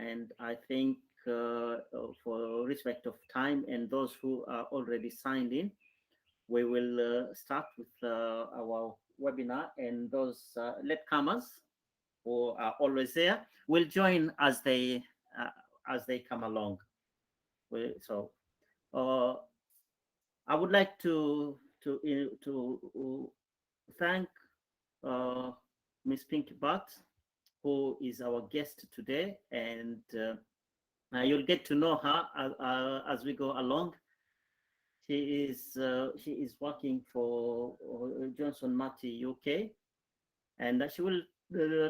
and I think for respect of time and those who are already signed in, we will start with our webinar, and those latecomers who are always there will join as they come along. So I would like to thank Miss Pinky Bhatt, who is our guest today, and you'll get to know her as we go along. She is working for Johnson Matthey UK, and she will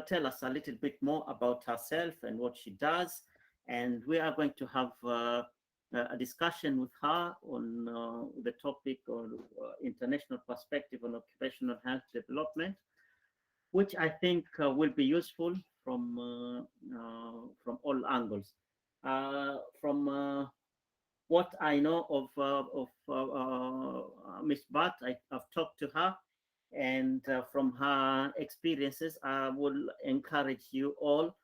tell us a little bit more about herself and what she does. And we are going to have a discussion with her on the topic of international perspective on occupational health development, which I think will be useful from all angles. From what I know of Miss Bhatt, I've talked to her, and from her experiences, I will encourage you all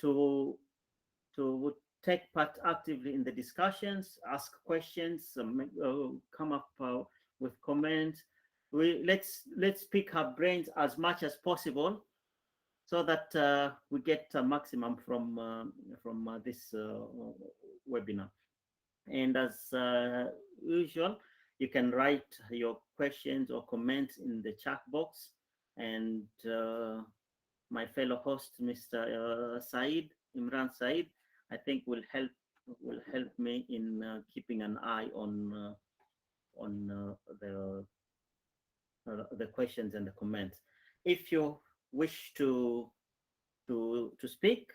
to take part actively in the discussions, ask questions, come up with comments. Let's pick her brains as much as possible, so that we get a maximum from this webinar. And as usual, you can write your questions or comments in the chat box, and my fellow host, Mr. Imran Said, I think will help me in keeping an eye on the questions and the comments. If you wish to speak,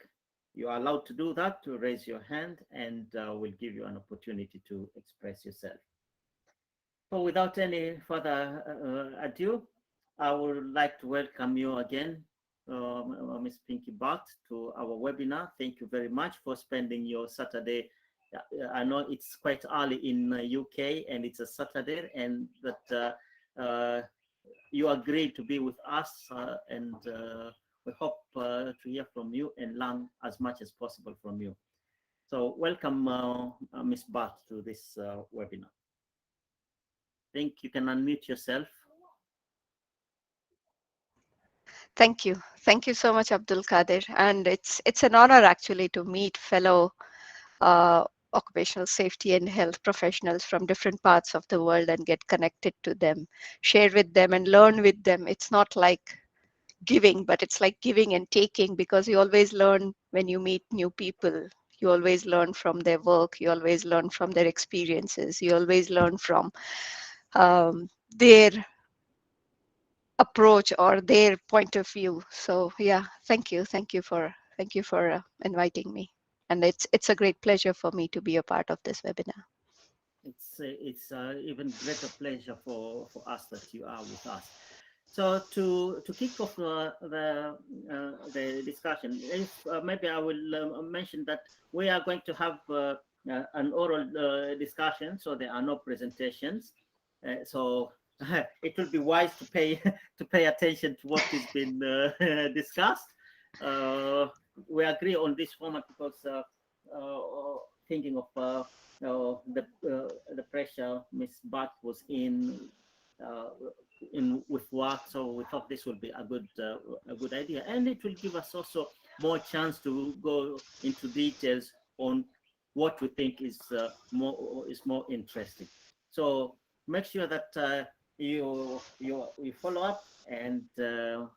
you are allowed to do that, to raise your hand, and we'll give you an opportunity to express yourself. So without any further ado, I would like to welcome you again, Ms. Pinky Bhatt, to our webinar. Thank you very much for spending your Saturday. I know it's quite early in UK, and it's a Saturday, and that you agreed to be with us, and we hope to hear from you and learn as much as possible from you. So welcome, Ms. Bhatt, to this webinar. I think you can unmute yourself. Thank you. Thank you so much, Abdul Kadir. And it's an honor actually to meet fellow occupational safety and health professionals from different parts of the world and get connected to them, share with them and learn with them. It's not like giving, but it's like giving and taking, because you always learn when you meet new people. You always learn from their work. You always learn from their experiences. You always learn from their approach or their point of view. So yeah, thank you for inviting me, and it's a great pleasure for me to be a part of this webinar. It's even greater pleasure for us that you are with us. So to kick off the discussion, if maybe I will mention that we are going to have an oral discussion, so there are no presentations. So it will be wise to pay attention to what has been discussed. We agree on this format because thinking of the pressure Ms. Bhatt was in with work, so we thought this would be a good idea, and it will give us also more chance to go into details on what we think is more interesting. So make sure that you follow up, and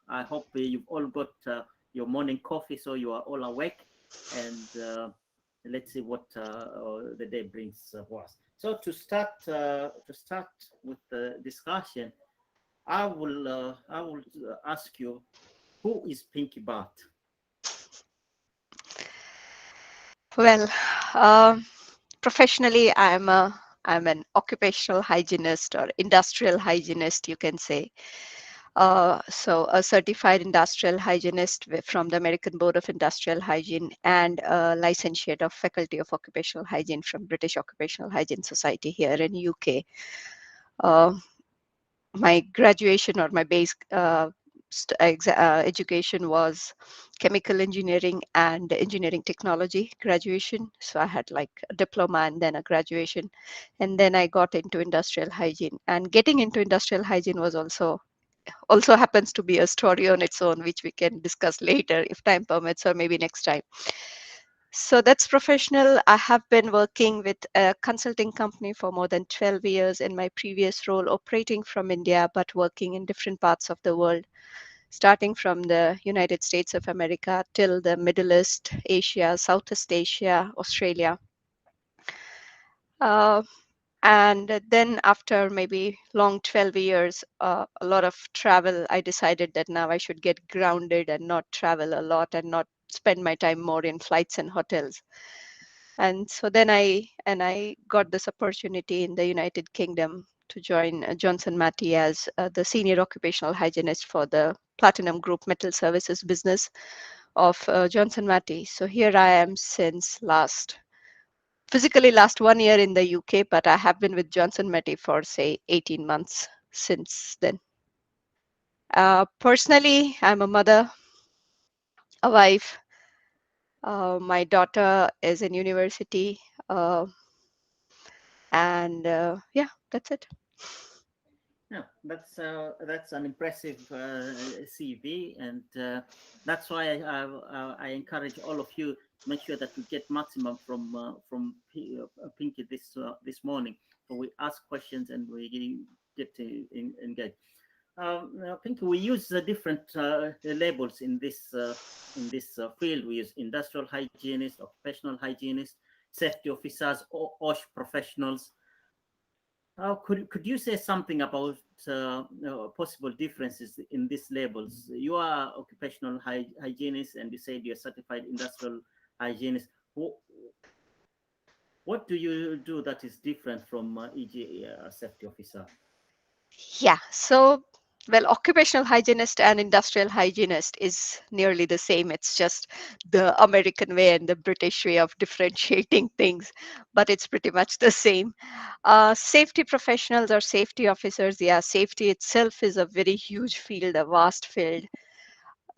I hope you've all got your morning coffee, so you are all awake, and let's see what the day brings for us. So to start with the discussion, I will ask you, who is Pinky Bhatt? Well, professionally, I'm an occupational hygienist or industrial hygienist, you can say. So a certified industrial hygienist from the American Board of Industrial Hygiene, and a licentiate of Faculty of Occupational Hygiene from British Occupational Hygiene Society here in UK. My graduation or my base education was chemical engineering and engineering technology graduation. So I had like a diploma and then a graduation. And then I got into industrial hygiene. And getting into industrial hygiene was also happens to be a story on its own, which we can discuss later if time permits, or maybe next time. So that's professional. I have been working with a consulting company for more than 12 years in my previous role, operating from India, but working in different parts of the world, starting from the United States of America till the Middle East, Asia, Southeast Asia, Australia. Uh, and then after maybe long 12 years, a lot of travel, I decided that now I should get grounded and not travel a lot and not spend my time more in flights and hotels. And so then I got this opportunity in the United Kingdom to join Johnson Matthey as the senior occupational hygienist for the Platinum Group Metal Services business of Johnson Matthey. So here I am since physically last 1 year in the UK, but I have been with Johnson Matthey for say 18 months since then. Personally, I'm a mother, a wife. My daughter is in university, and yeah, that's it. Yeah, that's an impressive CV, and that's why I encourage all of you make sure that we get maximum from Pinky this morning. So we ask questions and we get to engage. Now, Pinky, we use different labels in this field. We use industrial hygienists, occupational hygienists, safety officers, OSH professionals. Could you say something about possible differences in these labels? You are occupational hygienist, and you said you're certified industrial hygienist. What do you do that is different from e.g. Safety officer? Yeah, so well, occupational hygienist and industrial hygienist is nearly the same. It's just the American way and the British way of differentiating things, but it's pretty much the same. Safety professionals or safety officers, yeah, safety itself is a very huge field, a vast field,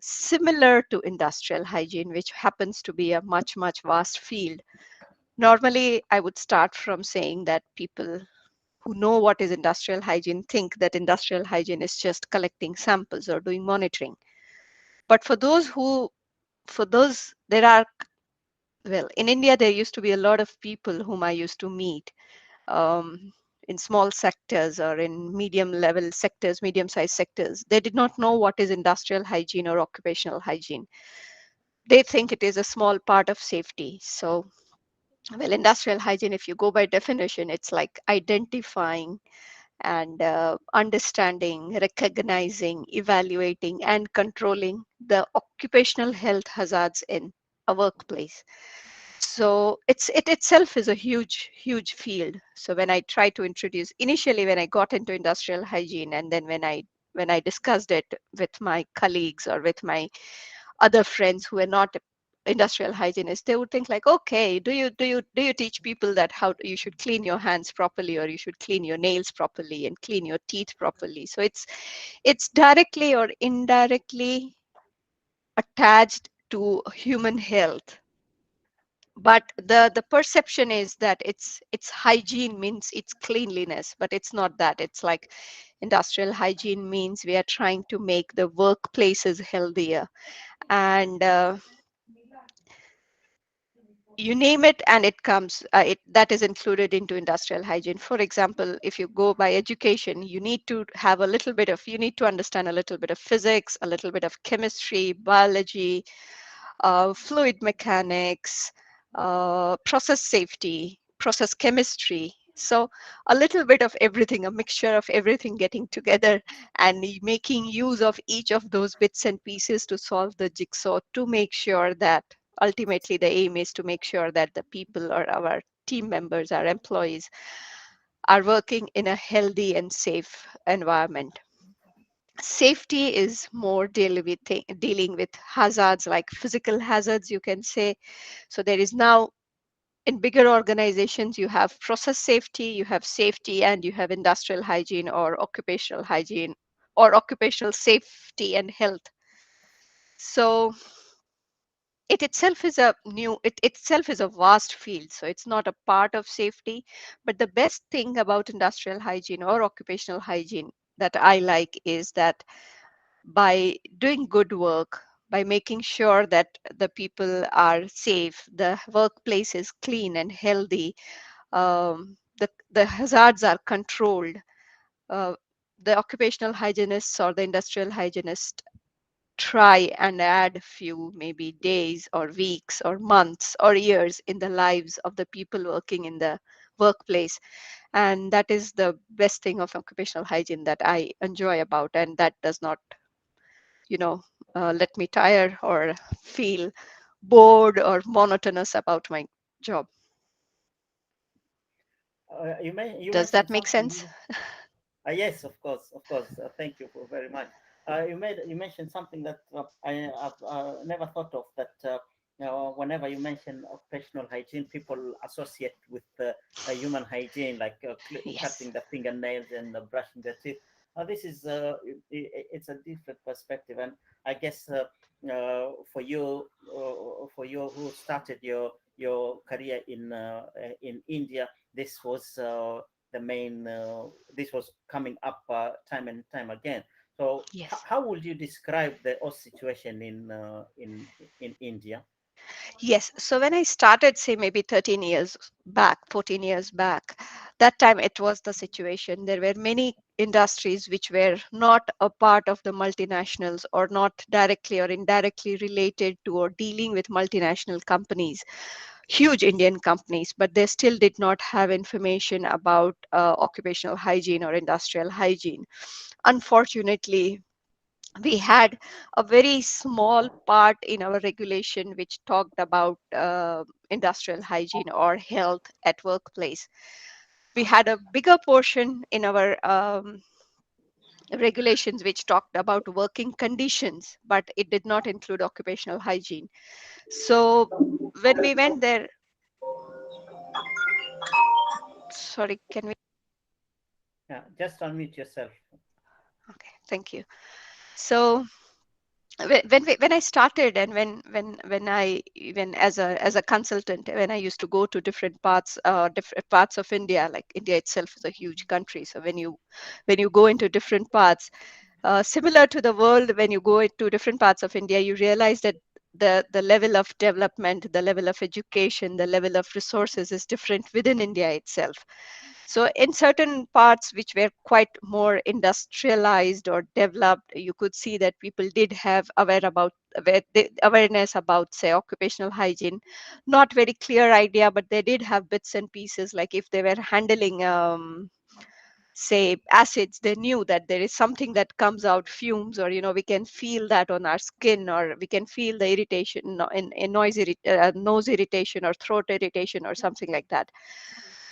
similar to industrial hygiene, which happens to be a much, much vast field. Normally, I would start from saying that people who know what is industrial hygiene think that industrial hygiene is just collecting samples or doing monitoring. But there are, well, in India, there used to be a lot of people whom I used to meet in small sectors or in medium level sectors, medium sized sectors. They did not know what is industrial hygiene or occupational hygiene. They think it is a small part of safety. So, well, industrial hygiene, if you go by definition, it's like identifying and understanding, recognizing, evaluating, and controlling the occupational health hazards in a workplace. So it itself is a huge, huge field. So when I try to introduce, initially when I got into industrial hygiene, and then when I discussed it with my colleagues or with my other friends who are not industrial hygienists, they would think like, okay, do you teach people that how you should clean your hands properly, or you should clean your nails properly and clean your teeth properly? So it's directly or indirectly attached to human health, but the perception is that it's hygiene means it's cleanliness, but it's not that. It's like industrial hygiene means we are trying to make the workplaces healthier, and you name it and it comes, that is included into industrial hygiene. For example, if you go by education, you need to understand a little bit of physics, a little bit of chemistry, biology, fluid mechanics, process safety, process chemistry. So a little bit of everything, a mixture of everything getting together and making use of each of those bits and pieces to solve the jigsaw, to make sure that ultimately the aim is to make sure that the people or our team members, our employees, are working in a healthy and safe environment. Safety is more dealing with hazards, like physical hazards, you can say. So there is now, in bigger organizations, you have process safety, you have safety, and you have industrial hygiene or occupational hygiene, or occupational safety and health. So it itself is a vast field, so it's not a part of safety. But the best thing about industrial hygiene or occupational hygiene that I like is that by doing good work, by making sure that the people are safe, the workplace is clean and healthy, the hazards are controlled, uh, the occupational hygienists or the industrial hygienist try and add few maybe days or weeks or months or years in the lives of the people working in the workplace. And that is the best thing of occupational hygiene that I enjoy about, and that does not, you know, let me tire or feel bored or monotonous about my job. You Does that mentioned make sense? something. Yes, of course, of course. Thank you for very much. You mentioned something that I've never thought of. That whenever you mention occupational hygiene, people associate with human hygiene, like Yes. cutting the fingernails and brushing the teeth. This is it's a different perspective, and I guess for you who started your career in India, this was the main this was coming up time and time again. So Yes. how would you describe the oil situation in India? Yes. So when I started, say maybe 13 years back, 14 years back, that time it was the situation. There were many industries which were not a part of the multinationals or not directly or indirectly related to or dealing with multinational companies, huge Indian companies, but they still did not have information about occupational hygiene or industrial hygiene. Unfortunately, we had a very small part in our regulation which talked about industrial hygiene or health at workplace. We had a bigger portion in our regulations which talked about working conditions, but it did not include occupational hygiene. So when we went there, sorry, can we? Yeah, just unmute yourself. Okay, thank you. So when I started, and when I even as a consultant, when I used to go to different parts of India, like India itself is a huge country. So when you go into different parts, similar to the world, when you go into different parts of India, you realize that the level of development, the level of education, the level of resources is different within India itself. So in certain parts which were quite more industrialized or developed, you could see that people did have awareness about, say, occupational hygiene. Not very clear idea, but they did have bits and pieces. Like if they were handling, say, acids, they knew that there is something that comes out, fumes, or we can feel that on our skin, or we can feel the irritation in nose irritation or throat irritation or something like that.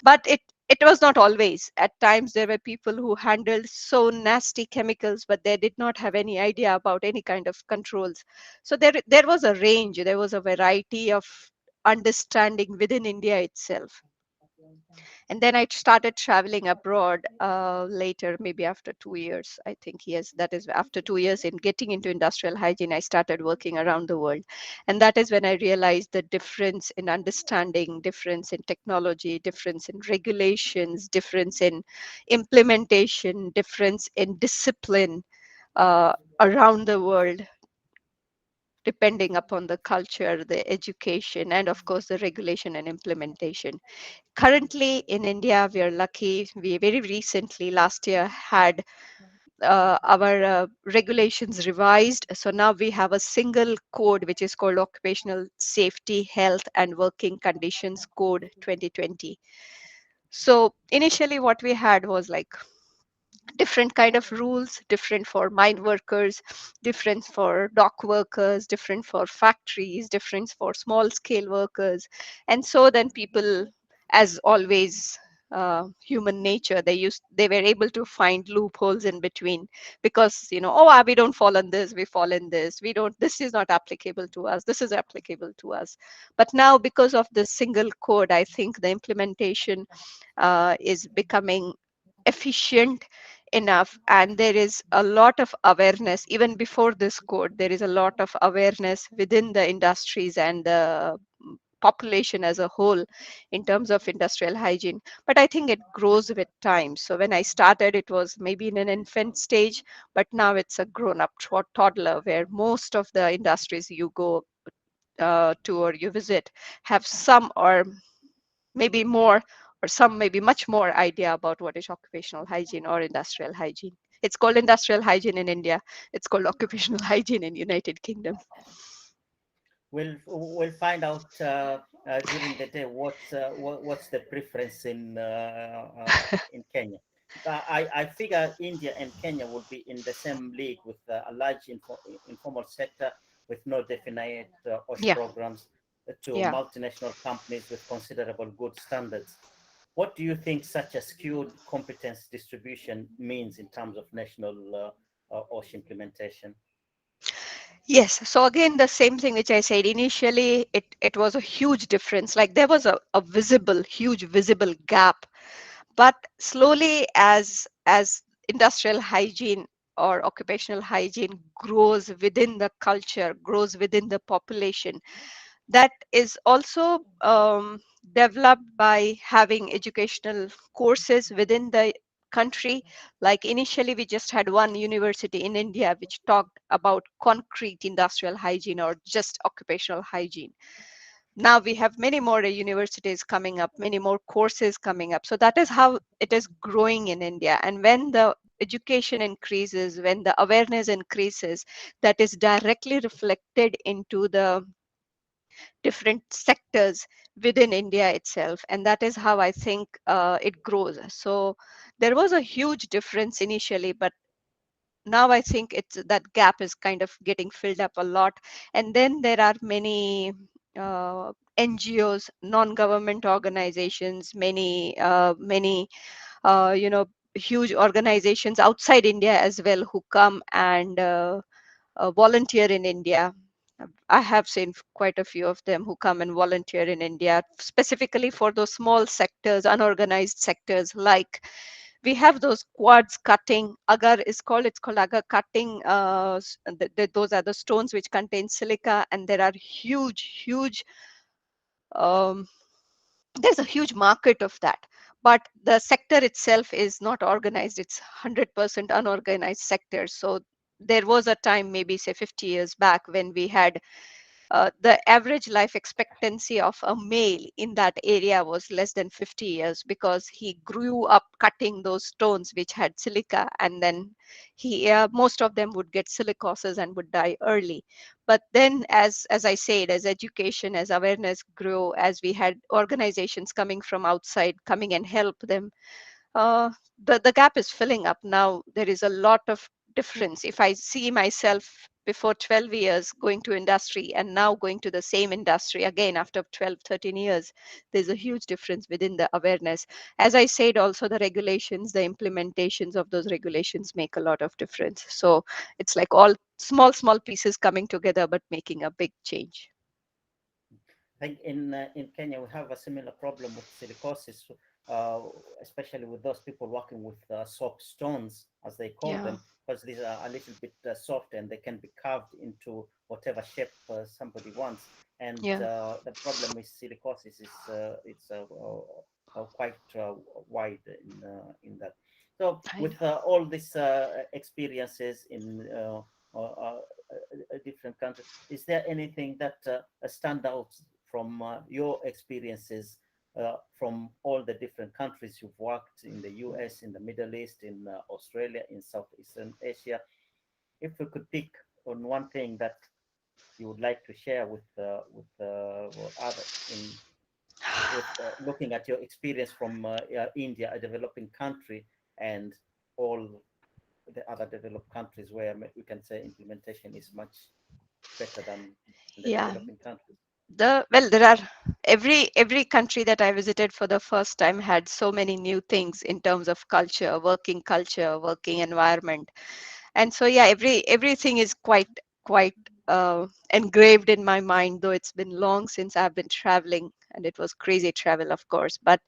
But it was not always. At times there were people who handled so nasty chemicals, but they did not have any idea about any kind of controls. So there was a range, there was a variety of understanding within India itself. And then I started traveling abroad later, maybe after 2 years. I think, yes, that is after 2 years in getting into industrial hygiene, I started working around the world. And that is when I realized the difference in understanding, difference in technology, difference in regulations, difference in implementation, difference in discipline around the world, depending upon the culture, the education, and of course the regulation and implementation. Currently in India, we are lucky. We very recently, last year, had our regulations revised. So now we have a single code which is called Occupational Safety, Health and Working Conditions Code 2020. So initially, what we had was like different kind of rules, different for mine workers, different for dock workers, different for factories, different for small scale workers. And so then people, as always, human nature, they were able to find loopholes in between, because we don't fall on this, we fall in this, we don't, this is not applicable to us, this is applicable to us. But now, because of this single code, I think the implementation is becoming efficient. enough, and there is a lot of awareness. Even before this code, there is a lot of awareness within the industries and the population as a whole in terms of industrial hygiene. But I think it grows with time. So when I started, it was maybe in an infant stage, but now it's a grown up toddler, where most of the industries you go to or you visit have some or maybe more, or some maybe much more idea about what is occupational hygiene or industrial hygiene. It's called industrial hygiene in India. It's called occupational hygiene in United Kingdom. We'll find out during the day what's the preference in Kenya. I figure India and Kenya will be in the same league with a large informal sector with no definite OSH Yeah, programs to yeah. multinational companies with considerable good standards. What do you think such a skewed competence distribution means in terms of national OSH implementation? Yes. So again, the same thing which I said initially, it was a huge difference. Like there was a visible, huge visible gap. But slowly, as industrial hygiene or occupational hygiene grows within the culture, grows within the population, that is also developed by having educational courses within the country. Like initially we just had one university in India which talked about concrete industrial hygiene or just occupational hygiene. Now we have many more universities coming up, many more courses coming up. So that is how it is growing in India. And when the education increases, when the awareness increases, that is directly reflected into the different sectors within India itself. And that is how I think it grows. So there was a huge difference initially, but now I think it's that gap is kind of getting filled up a lot. And then there are many NGOs, non-government organizations, many huge organizations outside India as well who come and volunteer in India. I have seen quite a few of them who come and volunteer in India, specifically for those small sectors, unorganized sectors. Like we have those quads cutting. Agar is called. It's called agar cutting. Those are the stones which contain silica, and there are huge. Um, there's a huge market of that, but the sector itself is not organized. It's 100% unorganized sector. So there was a time, maybe say 50 years back, when we had the average life expectancy of a male in that area was less than 50 years, because he grew up cutting those stones which had silica, and then most of them would get silicosis and would die early. But then, as I said, as education, as awareness grew, as we had organizations coming from outside coming and help them, uh, the gap is filling up. Now there is a lot of difference. If I see myself before 12 years going to industry and now going to the same industry again after 12, 13 years, there's a huge difference within the awareness. As I said, also the regulations, the implementations of those regulations make a lot of difference. So it's like all small pieces coming together but making a big change. I think in Kenya we have a similar problem with silicosis, uh, especially with those people working with soap stones, as they call Yeah, them, because these are a little bit soft and they can be carved into whatever shape somebody wants. And yeah, the problem with silicosis is it's quite wide in that. So I with know. all these experiences in different countries, is there anything that stand out from your experiences from all the different countries you've worked in the US, in the Middle East, in Australia, in Southeastern Asia? If we could pick on one thing that you would like to share with other in with looking at your experience from India, a developing country, and all the other developed countries where we can say implementation is much better than in the Yeah. developing countries. There are every country that I visited for the first time had so many new things in terms of culture, working environment. And so yeah, everything is quite engraved in my mind, though it's been long since I've been traveling, and it was crazy travel, of course. But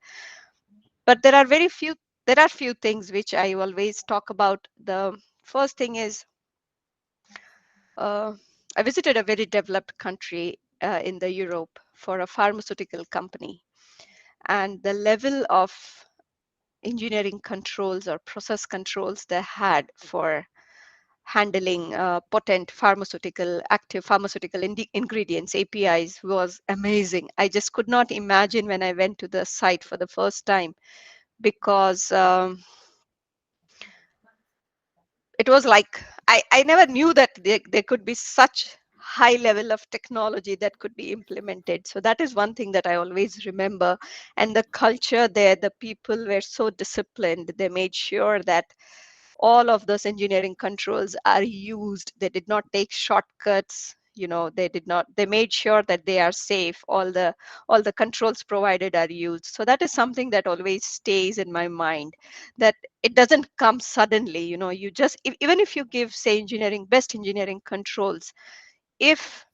there are very few there are few things which I always talk about. The first thing is, uh, I visited a very developed country in the Europe for a pharmaceutical company, and the level of engineering controls or process controls they had for handling potent pharmaceutical, active pharmaceutical ingredients, APIs, was amazing. I just could not imagine when I went to the site for the first time, because it was like I never knew that there could be such high level of technology that could be implemented. So that is one thing that I always remember. And the culture there, the people were so disciplined. They made sure that all of those engineering controls are used. They did not take shortcuts. They did not, they made sure that they are safe. All the controls provided are used. So that is something that always stays in my mind, that it doesn't come suddenly. You just, even if you give, say, best engineering controls, if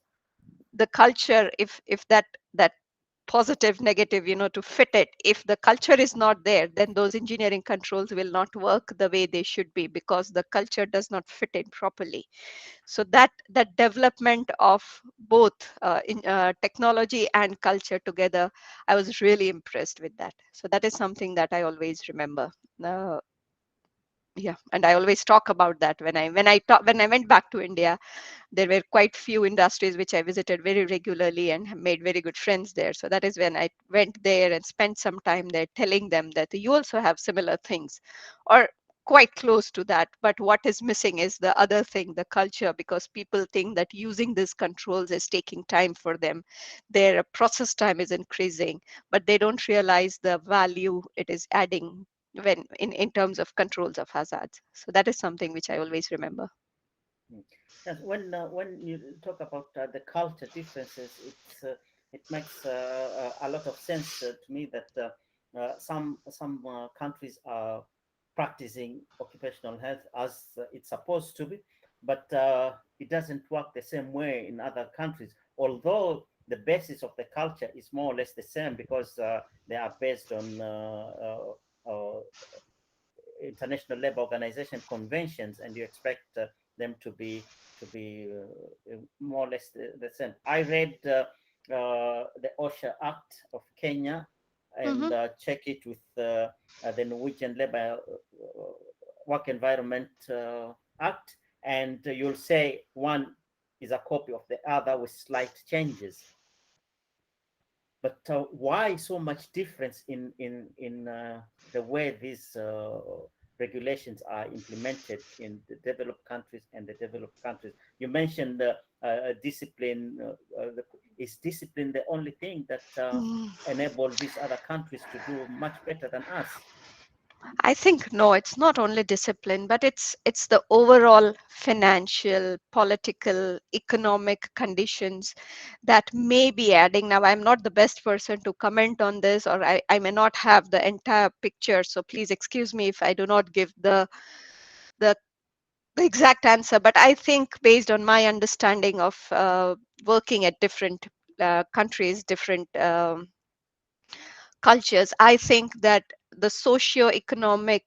the culture, if that positive, negative, to fit it, if the culture is not there, then those engineering controls will not work the way they should be, because the culture does not fit in properly. So that development of both technology and culture together, I was really impressed with that. So that is something that I always remember. uh, yeah, and I always talk about that when I went back to India. There were quite few industries which I visited very regularly and made very good friends there. So that is when I went there and spent some time there, telling them that you also have similar things, or quite close to that. But what is missing is the other thing, the culture, because people think that using these controls is taking time for them. Their process time is increasing, but they don't realize the value it is adding when in terms of controls of hazards. So that is something which I always remember. Mm. Yes, when you talk about the culture differences, it makes a lot of sense to me that some countries are practicing occupational health as it's supposed to be, but it doesn't work the same way in other countries. Although the basis of the culture is more or less the same, because they are based on International Labour Organization conventions, and you expect them to be more or less the same. I read the OSHA Act of Kenya and Hmm. check it with the Norwegian Labour Work Environment Act, and you'll say one is a copy of the other with slight changes. But why so much difference in the way these regulations are implemented in the developed countries and the developed countries? You mentioned discipline. Is discipline the only thing that enable these other countries to do much better than us? I think no, it's not only discipline, but it's the overall financial, political, economic conditions that may be adding. Now, I'm not the best person to comment on this, or I may not have the entire picture. So please excuse me if I do not give the, the exact answer. But I think, based on my understanding of working at different countries, different cultures, I think that the socio-economic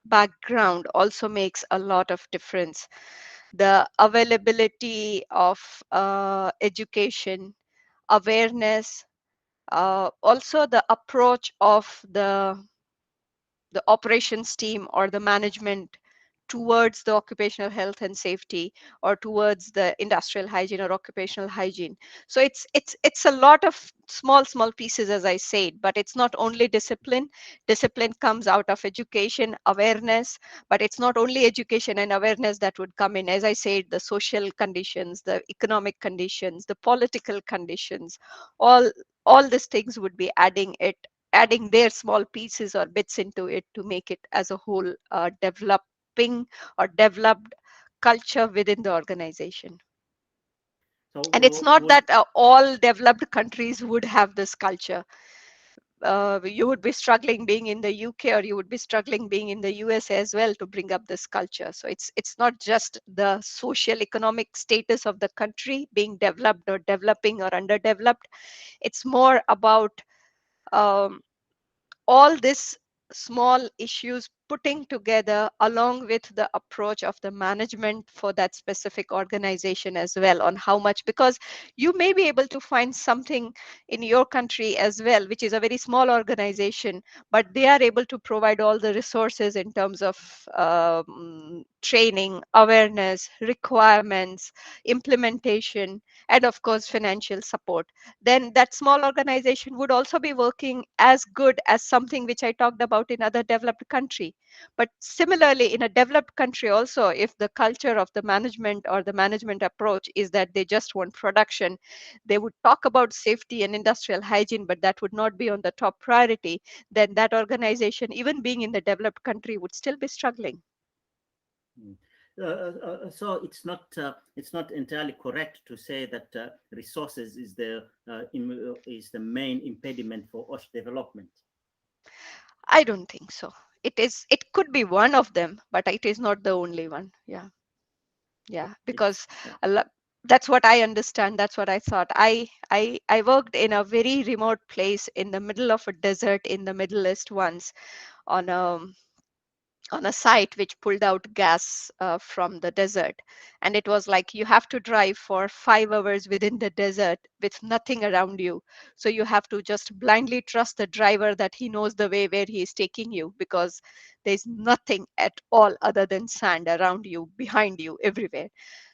background also makes a lot of difference. The availability of education, awareness, also the approach of the operations team or the management towards the occupational health and safety, or towards the industrial hygiene or occupational hygiene. So it's a lot of small pieces, as I said. But it's not only discipline. Discipline comes out of education, awareness. But it's not only education and awareness that would come in. As I said, the social conditions, the economic conditions, the political conditions, all all these things would be adding their small pieces or bits into it to make it as a whole developing or developed culture within the organization. And it's So not would that all developed countries would have this culture. You would be struggling being in the UK, or you would be struggling being in the USA as well, to bring up this culture. So it's not just the social economic status of the country being developed or developing or underdeveloped. It's more about um, all this small issues putting together along with the approach of the management for that specific organization as well, on how much, because you may be able to find something in your country as well which is a very small organization, but they are able to provide all the resources in terms of training, awareness, requirements, implementation, and of course financial support. Then that small organization would also be working as good as something which I talked about in other developed country. But similarly, in a developed country also, if the culture of the management or the management approach is that they just want production, they would talk about safety and industrial hygiene, but that would not be on the top priority, then that organization, even being in the developed country, would still be struggling. Mm. So it's not entirely correct to say that resources is the main impediment for OSH development. I don't think so. It could be one of them, but it is not the only one. Yeah. Yeah, It's because that's what I understand. That's what I thought. I worked in a very remote place in the middle of a desert in the Middle East once, on a site which pulled out gas from the desert, and it was like you have to drive for 5 hours within the desert with nothing around you. So you have to just blindly trust the driver that he knows the way where he is taking you, because there's nothing at all other than sand around you, behind you, everywhere.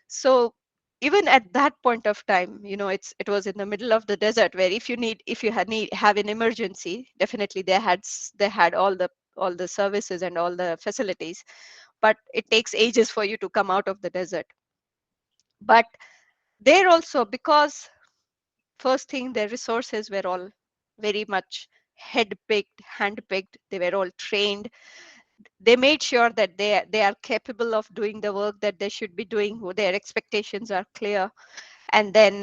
So even at that point of time, it was in the middle of the desert, where if you have an emergency, definitely they had all the services and all the facilities, but it takes ages for you to come out of the desert. But there also, because first thing, their resources were all very much head picked, hand picked, they were all trained, they made sure that they are capable of doing the work that they should be doing, their expectations are clear. And then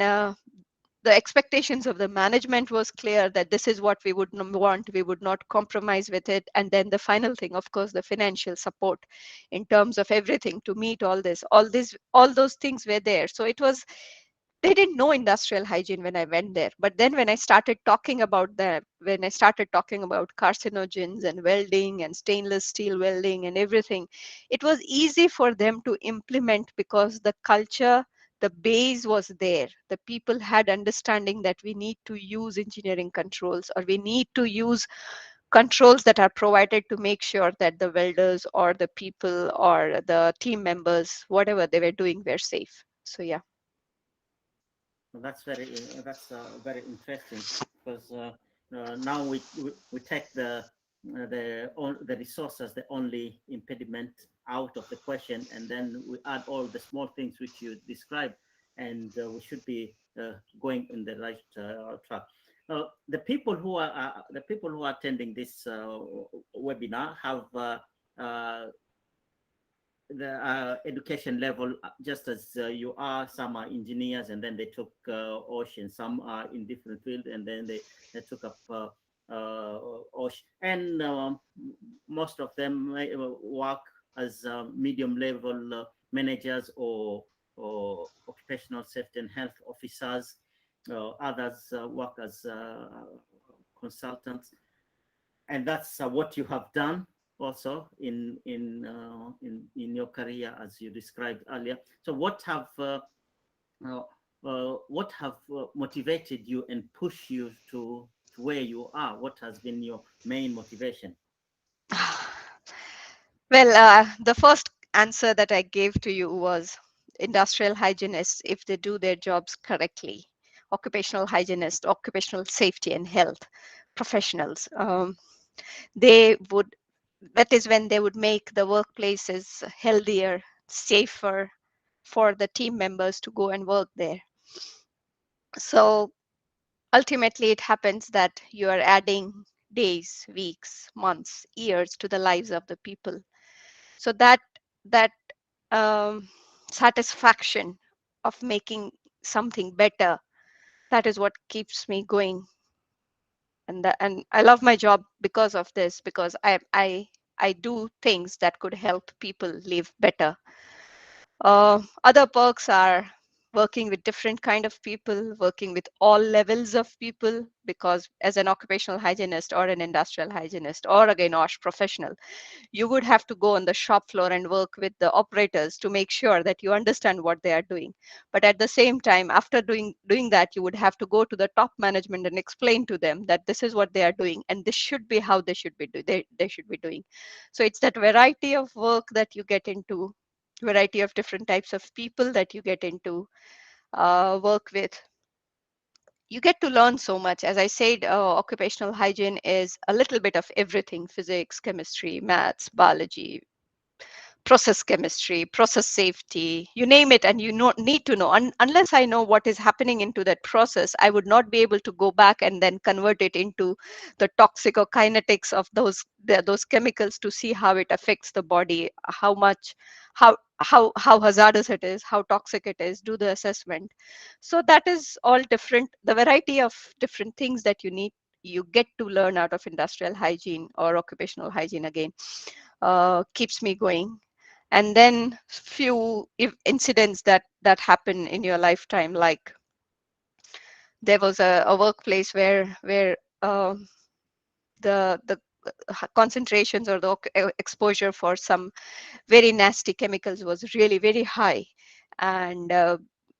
the expectations of the management was clear, that this is what we would want, we would not compromise with it. And then the final thing, of course, the financial support in terms of everything to meet all those things were there. So it was, they didn't know industrial hygiene when I went there. But then when I started talking about carcinogens and welding and stainless steel welding and everything, it was easy for them to implement, because the culture, the base was there. The people had understanding that we need to use engineering controls, or we need to use controls that are provided to make sure that the welders or the people or the team members, whatever they were doing, were safe. So yeah. That's very interesting, because now we take the resource as the only impediment out of the question, and then we add all the small things which you described, and we should be going in the right track. The people who are attending this webinar have the education level, just as you are. Some are engineers, and then they took ocean. Some are in different field, and then they took up ocean. And most of them work as medium level managers, or occupational safety and health officers. Others work as consultants, and that's what you have done also in your career, as you described earlier. So uh, what have motivated you and pushed you to where you are? What has been your main motivation? Well, the first answer that I gave to you was industrial hygienists, if they do their jobs correctly, occupational hygienists, occupational safety and health professionals, they would, that is when they would make the workplaces healthier, safer for the team members to go and work there. So ultimately, it happens that you are adding days, weeks, months, years to the lives of the people. So that satisfaction of making something better, that is what keeps me going. And I love my job because of this, because I do things that could help people live better. Other perks are working with different kind of people, working with all levels of people, because as an occupational hygienist or an industrial hygienist or again OSH professional, you would have to go on the shop floor and work with the operators to make sure that you understand what they are doing. But at the same time, after doing that, you would have to go to the top management and explain to them that this is what they are doing and this should be how they should be they should be doing. So it's that variety of work that you get into, variety of different types of people that you get into, work with. You get to learn so much. As I said, occupational hygiene is a little bit of everything: physics, chemistry, maths, biology, process chemistry, process safety, you name it, and you need to know. Unless I know what is happening into that process, I would not be able to go back and then convert it into the toxic or kinetics of those chemicals to see how it affects the body, how much, how hazardous it is, how toxic it is, do the assessment. So that is all different. The variety of different things that you get to learn out of industrial hygiene or occupational hygiene again keeps me going. And then few incidents that happen in your lifetime, like there was a workplace where the concentrations or the exposure for some very nasty chemicals was really very high. And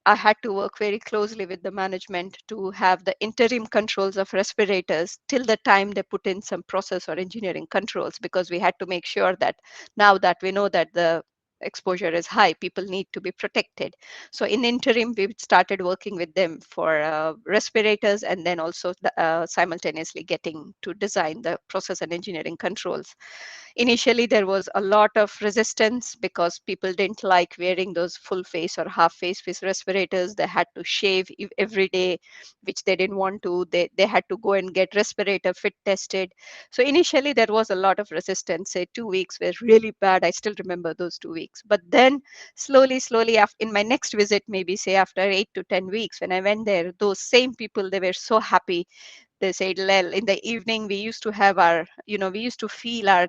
I had to work very closely with the management to have the interim controls of respirators till the time they put in some process or engineering controls, because we had to make sure that now that we know that the exposure is high, people need to be protected. So in interim, we started working with them for respirators, and then also simultaneously getting to design the process and engineering controls. Initially, there was a lot of resistance because people didn't like wearing those full face or half face respirators. They had to shave every day, which they didn't want to. They had to go and get respirator fit tested. So initially, there was a lot of resistance. Say 2 weeks were really bad. I still remember those 2 weeks. But then slowly, in my next visit, maybe say after 8 to 10 weeks, when I went there, those same people, they were so happy. They said, Lel, in the evening, we used to have we used to feel our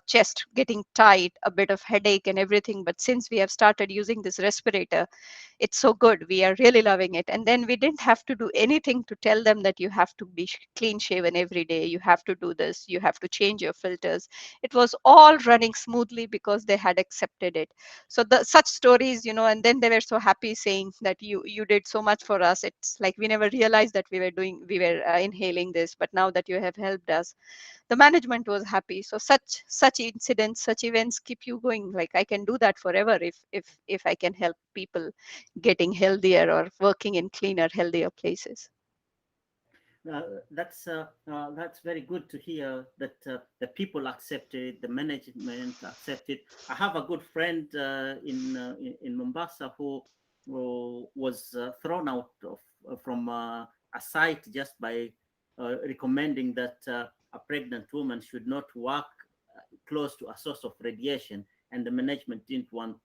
chest getting tight, a bit of headache and everything. But since we have started using this respirator, it's so good. We are really loving it. And then we didn't have to do anything to tell them that you have to be clean shaven every day. You have to do this. You have to change your filters. It was all running smoothly because they had accepted it. So such stories, and then they were so happy saying that you did so much for us. It's like we never realized that we were inhaling this, but now that you have helped us, the management was happy. So such incidents, such events keep you going. Like I can do that forever if I can help people getting healthier or working in cleaner, healthier places. That's very good to hear that the people accepted, the management accepted. I have a good friend in Mombasa who was thrown out of from a site just by recommending that a pregnant woman should not work close to a source of radiation, and the management didn't want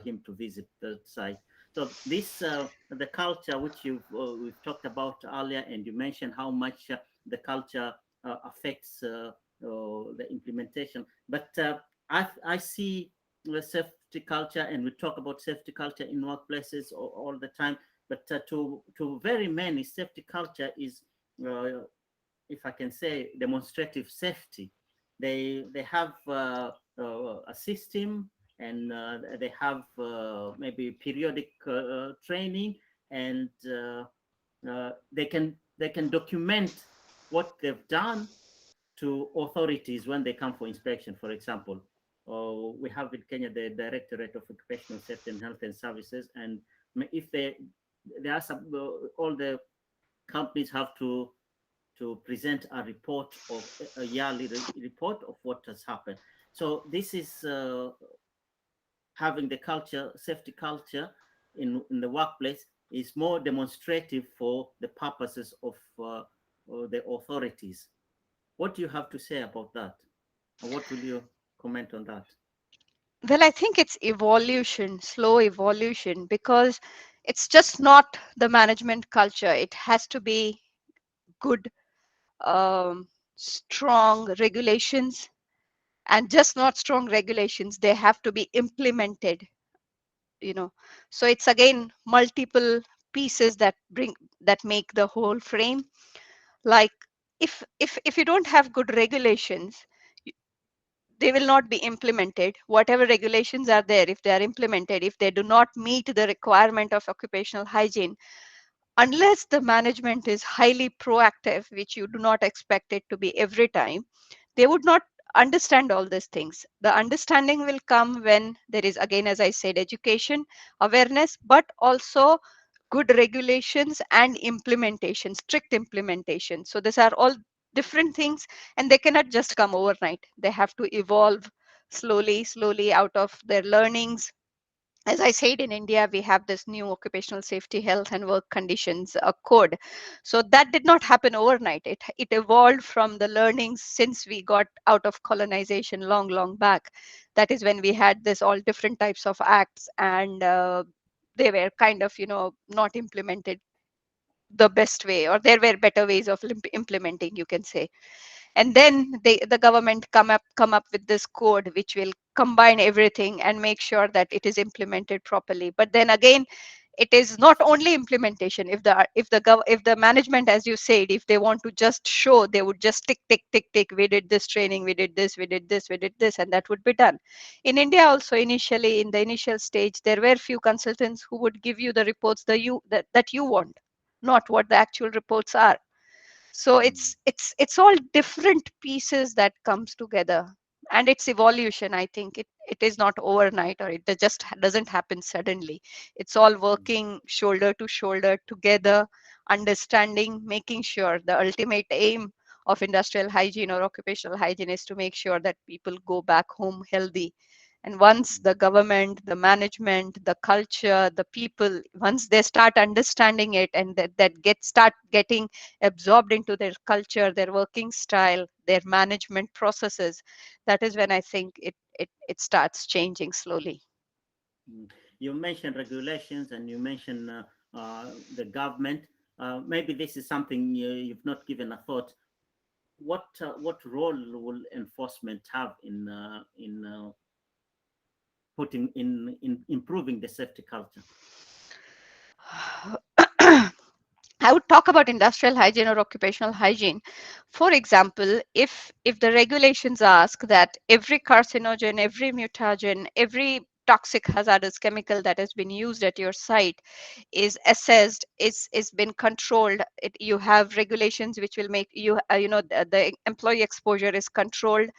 him to visit the site. So this the culture which we've talked about earlier, and you mentioned how much the culture affects the implementation. But I see the safety culture, and we talk about safety culture in workplaces all the time. But to very many, safety culture is, if I can say, demonstrative safety. They have a system, and they have maybe periodic training, and they can document what they've done to authorities when they come for inspection. For example, we have in Kenya the Directorate of Occupational Safety and Health and Services, and if there are some all the companies have to present a report of a yearly report of what has happened. So this is having the culture, safety culture in the workplace is more demonstrative for the purposes of the authorities. What do you have to say about that? Or what will you comment on that? Well, I think it's evolution, slow evolution, because it's just not the management culture. It has to be good, strong regulations, and just not strong regulations. They have to be implemented So it's again multiple pieces that make the whole frame. Like, if you don't have good regulations, they will not be implemented. Whatever regulations are there, if they are implemented, if they do not meet the requirement of occupational hygiene, unless the management is highly proactive, which you do not expect it to be every time, they would not understand all these things. The understanding will come when there is, again, as I said, education, awareness, but also good regulations and implementation, strict implementation. So these are all different things, and they cannot just come overnight. They have to evolve slowly out of their learnings. As I said, in India, we have this new occupational safety, health, and work conditions code. So that did not happen overnight. It evolved from the learnings since we got out of colonization long back. That is when we had this all different types of acts, and they were kind of, not implemented the best way, or there were better ways of implementing, you can say. And then the government come up with this code which will combine everything and make sure that it is implemented properly. But then again, it is not only implementation. If the management, as you said, if they want to just show, they would just tick, we did this training, we did this, we did this, we did this, and that would be done. In India also, initially, in the initial stage, there were few consultants who would give you the reports that you want, not what the actual reports are. So it's all different pieces that comes together, and its evolution, I think, it is not overnight, or it just doesn't happen suddenly. It's all working shoulder to shoulder together, understanding, making sure the ultimate aim of industrial hygiene or occupational hygiene is to make sure that people go back home healthy. And once the government, the management, the culture, the people, once they start understanding it, and start getting absorbed into their culture, their working style, their management processes, that is when I think it starts changing slowly. You mentioned regulations and you mentioned the government. Maybe this is something you've not given a thought. What role will enforcement have in putting in improving the safety culture? I would talk about industrial hygiene or occupational hygiene. For example, if the regulations ask that every carcinogen, every mutagen, every toxic hazardous chemical that has been used at your site is assessed, is been controlled. You have regulations which will make you, the employee exposure is controlled.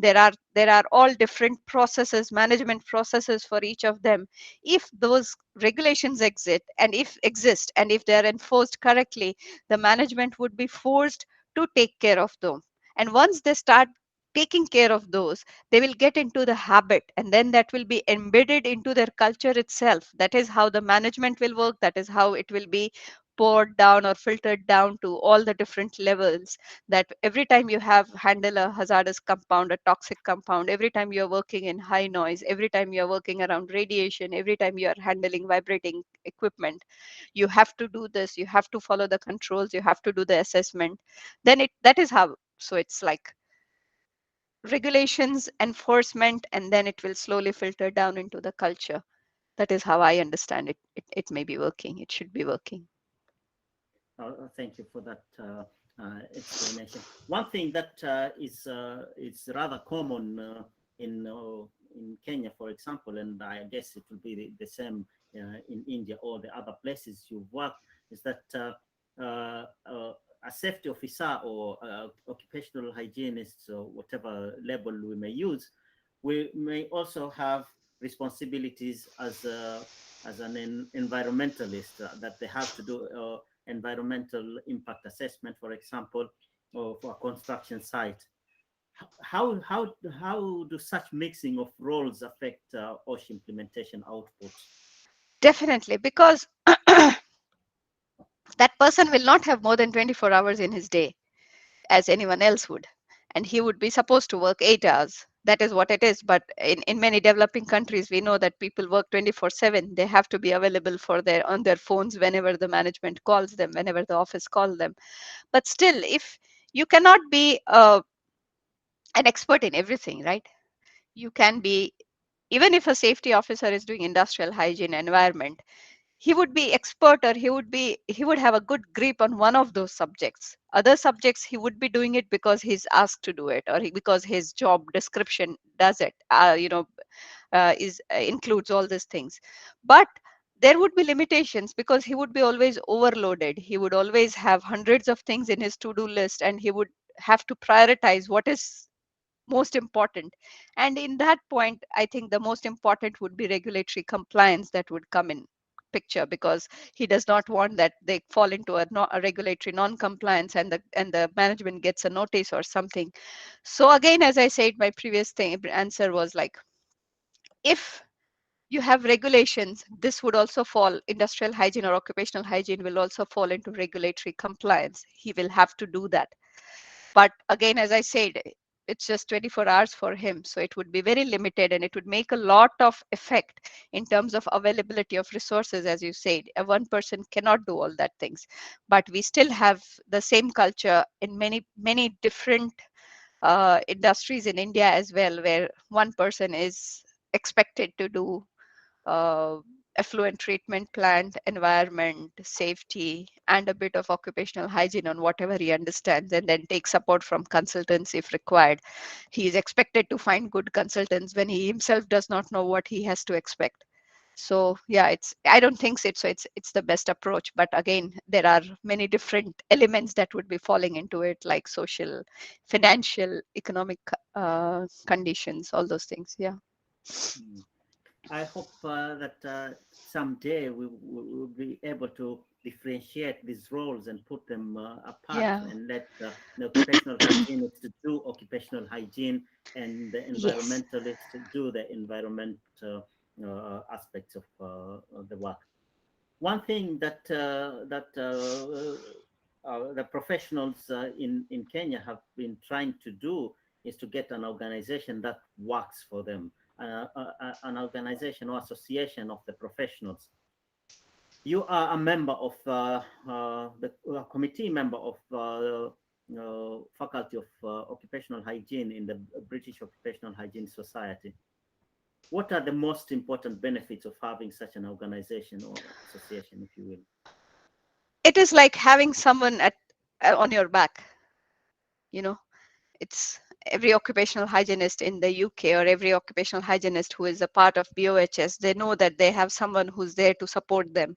There are all different processes, management processes for each of them. If those regulations exist and if they are enforced correctly, the management would be forced to take care of them. And once they start taking care of those, they will get into the habit, and then that will be embedded into their culture itself. That is how the management will work. That is how it will be poured down or filtered down to all the different levels. That every time you have handle a hazardous compound, a toxic compound, every time you're working in high noise, every time you're working around radiation, every time you are handling vibrating equipment, you have to do this, you have to follow the controls, you have to do the assessment. Then that is how. So it's like regulations, enforcement, and then it will slowly filter down into the culture. That is how I understand it. It may be working, it should be working. Thank you for that explanation. One thing that is rather common in Kenya, for example, and I guess it will be the same in India or the other places you've worked, is that a safety officer or occupational hygienist, or whatever label we may use, we may also have responsibilities as an environmentalist, that they have to do environmental impact assessment, for example, of a construction site. How do such mixing of roles affect OSH implementation output? Definitely, because that person will not have more than 24 hours in his day as anyone else would, and he would be supposed to work 8 hours. That is what it is. But in many developing countries, we know that people work 24/7. They have to be available on their phones whenever the management calls them, whenever the office calls them. But still, if you cannot be an expert in everything, right? You can be even if a safety officer is doing industrial hygiene environment, he would be expert, or he would have a good grip on one of those subjects. Other subjects he would be doing it because he's asked to do it, or because his job description does it, is includes all these things. But there would be limitations because he would be always overloaded. He would always have hundreds of things in his to-do list, and he would have to prioritize what is most important. And in that point, I think the most important would be regulatory compliance that would come in picture, because he does not want that they fall into a regulatory non-compliance, and the management gets a notice or something. So again, as I said, my previous answer was like, if you have regulations, this would also fall, industrial hygiene or occupational hygiene will also fall into regulatory compliance. He will have to do that. But again, as I said, it's just 24 hours for him, so it would be very limited, and it would make a lot of effect in terms of availability of resources. As you said, a one person cannot do all that things, but we still have the same culture in many different industries in India as well, where one person is expected to do uh, effluent treatment plant, environment, safety, and a bit of occupational hygiene on whatever he understands, and then take support from consultants if required. He is expected to find good consultants when he himself does not know what he has to expect. So yeah, I don't think so it's the best approach, but again, there are many different elements that would be falling into it, like social, financial, economic conditions, all those things. Yeah. Mm. I hope that someday we will be able to differentiate these roles and put them apart, Yeah. and let the occupational hygienist do occupational hygiene, and the Yes. environmentalist do the environment aspects of the work. One thing that the professionals in Kenya have been trying to do is to get an organization that works for them, an organization or association of the professionals. You are a member of the committee member of Faculty of Occupational Hygiene in the British Occupational Hygiene Society. What are the most important benefits of having such an organization or association, if you will? It is like having someone on your back, you know. It's every occupational hygienist in the UK, or every occupational hygienist who is a part of BOHS, they know that they have someone who's there to support them.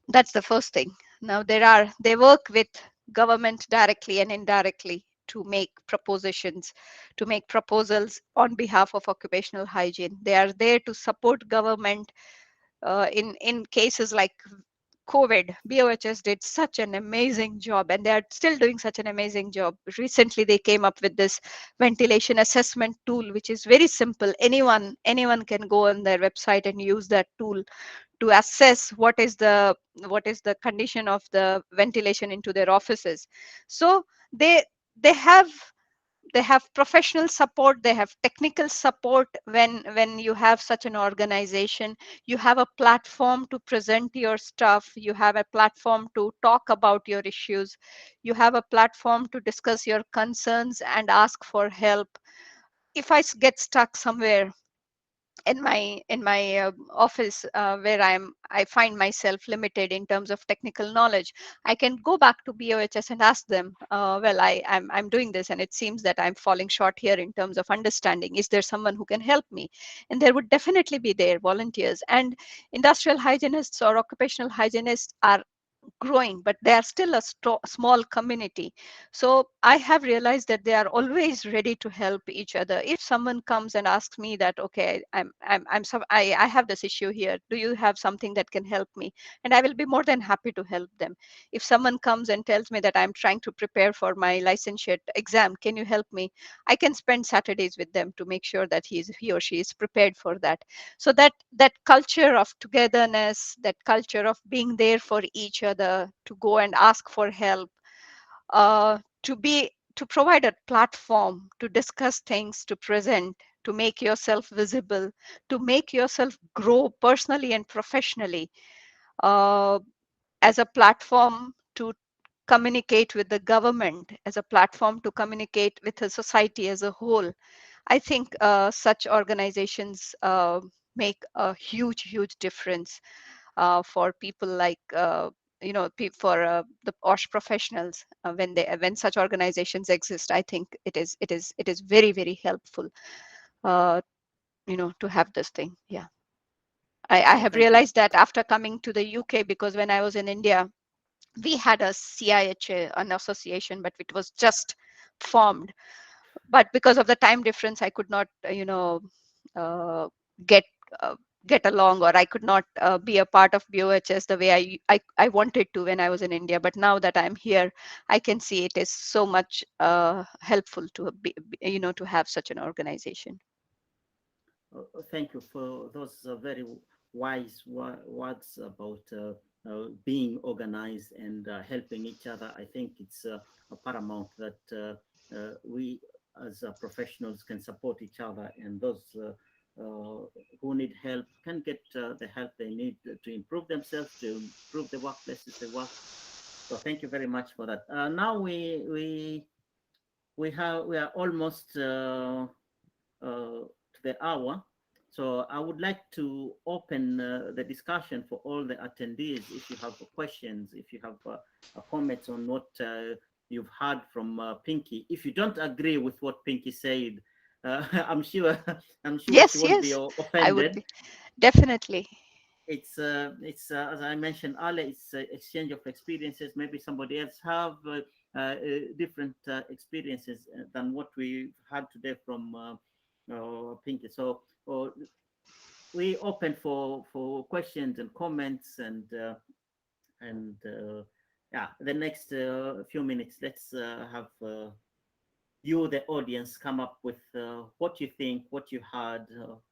That's the first thing. Now they work with government directly and indirectly to make propositions, to make proposals on behalf of occupational hygiene. They are there to support government in cases like COVID. BOHS did such an amazing job, and they are still doing such an amazing job. Recently, they came up with this ventilation assessment tool, which is very simple. Anyone can go on their website and use that tool to assess what is the condition of the ventilation into their offices. So they they have they have professional support, they have technical support. When you have such an organization, you have a platform to present your stuff, you have a platform to talk about your issues, you have a platform to discuss your concerns and ask for help. If I get stuck somewhere in my office, where I find myself limited in terms of technical knowledge, I can go back to BOHS and ask them, well, I'm doing this, and it seems that I'm falling short here in terms of understanding. Is there someone who can help me? And there would definitely be there volunteers. And industrial hygienists or occupational hygienists are growing, but they are still a small community. So I have realized that they are always ready to help each other. If someone comes and asks me that, okay, I have this issue here, do you have something that can help me? And I will be more than happy to help them. If someone comes and tells me that I'm trying to prepare for my licentiate exam, can you help me? I can spend Saturdays with them to make sure that he or she is prepared for that. So that culture of togetherness, that culture of being there for each other, to go and ask for help, to provide a platform to discuss things, to present, to make yourself visible, to make yourself grow personally and professionally, uh, as a platform to communicate with the government, as a platform to communicate with the society as a whole. I think such organizations make a huge difference for people like for the OSH professionals when such organizations exist. I think it is very helpful, uh, to have this thing. Yeah, I have Thank you. realized that after coming to the UK, because when I was in India, we had a CIHA, an association, but it was just formed. But because of the time difference, I could not uh, get uh, get along, or I could not be a part of BOHS the way I wanted to when I was in India. But now that I'm here, I can see it is so much helpful to to have such an organization. Thank you for those very wise words about being organized and helping each other. I think it's a paramount that we as professionals can support each other, and those who need help can get the help they need to improve themselves, to improve the workplaces they work. So thank you very much for that. Now we are almost to the hour. So I would like to open the discussion for all the attendees. If you have questions, if you have comments on what you've heard from Pinky, if you don't agree with what Pinky said, I'm sure I'm sure she Yes, won't be yes, I would offended. be definitely. It's as I mentioned earlier, it's exchange of experiences. Maybe somebody else have different experiences than what we had today from Pinky. So we open for questions and comments, and yeah, the next few minutes, let's have you, the audience, come up with what you think, what you heard,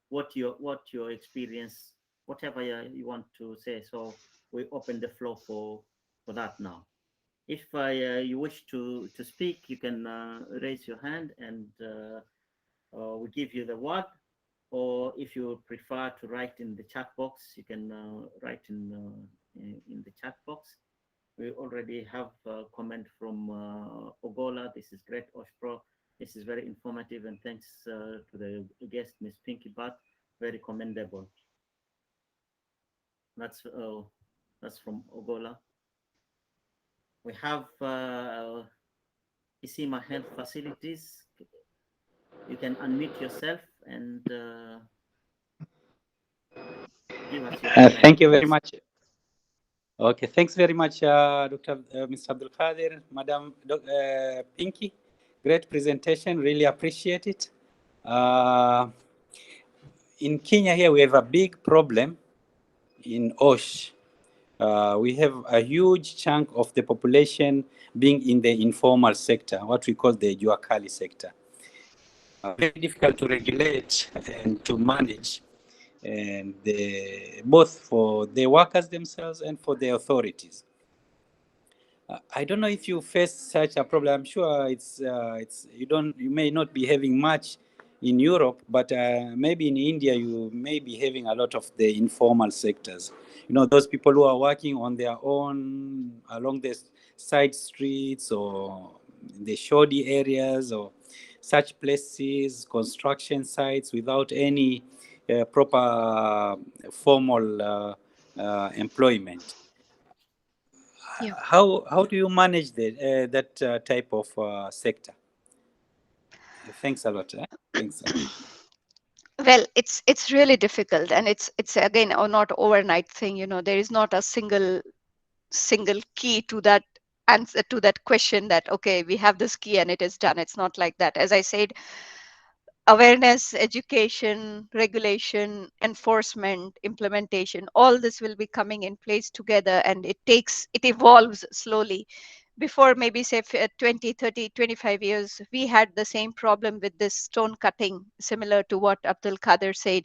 what your experience, whatever you want to say. So we open the floor for that now. If you wish to speak, you can raise your hand, and we give you the word. Or if you prefer to write in the chat box, you can write in the chat box. We already have a comment from Ogola. This is great, Oshpro. This is very informative, and thanks to the guest, Miss Pinky Bhatt. Very commendable. That's from Ogola. We have Isima Health Facilities. You can unmute yourself and give us your Thank comment, you very please. much. Okay, thanks very much, Dr. Mr. Abdul Qadir, Madam Pinky. Great presentation, really appreciate it. In Kenya here, we have a big problem in OSH. We have a huge chunk of the population being in the informal sector, what we call the Juakali sector. Very difficult to regulate and to manage, and both for the workers themselves and for the authorities. I don't know if you face such a problem. I'm sure it's you may not be having much in Europe, but maybe in India you may be having a lot of the informal sectors. You know, those people who are working on their own along the side streets or the shoddy areas or such places, construction sites without any proper formal employment. Yeah. How do you manage that type of sector? Thanks a lot. Thanks a lot. Well, it's really difficult, and it's again not overnight thing. There is not a single key to that answer to that question, that okay, we have this key and it is done. It's not like that. As I said, awareness, education, regulation, enforcement, implementation, all this will be coming in place together, and it evolves slowly. Before, maybe say 20, 30, 25 years, we had the same problem with this stone cutting, similar to what Abdul Kader said.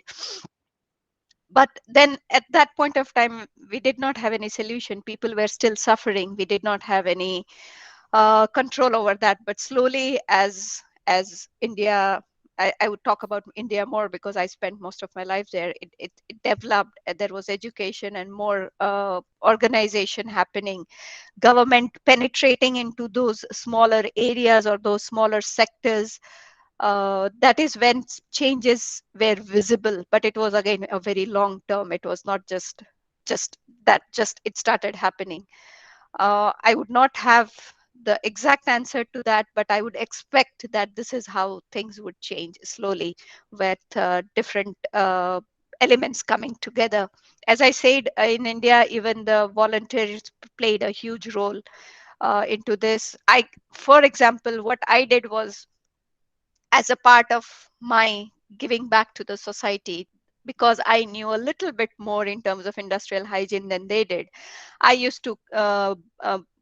But then at that point of time, we did not have any solution. People were still suffering. We did not have any control over that. But slowly, as India, I would talk about India more because I spent most of my life there. It developed. There was education and more organization happening, government penetrating into those smaller areas or those smaller sectors, that is when changes were visible, but it was again a very long term. It was not just it started happening. I would not have the exact answer to that, but I would expect that this is how things would change slowly, with different elements coming together. As I said, in India, even the volunteers played a huge role into this. For example, what I did was, as a part of my giving back to the society, because I knew a little bit more in terms of industrial hygiene than they did. I used to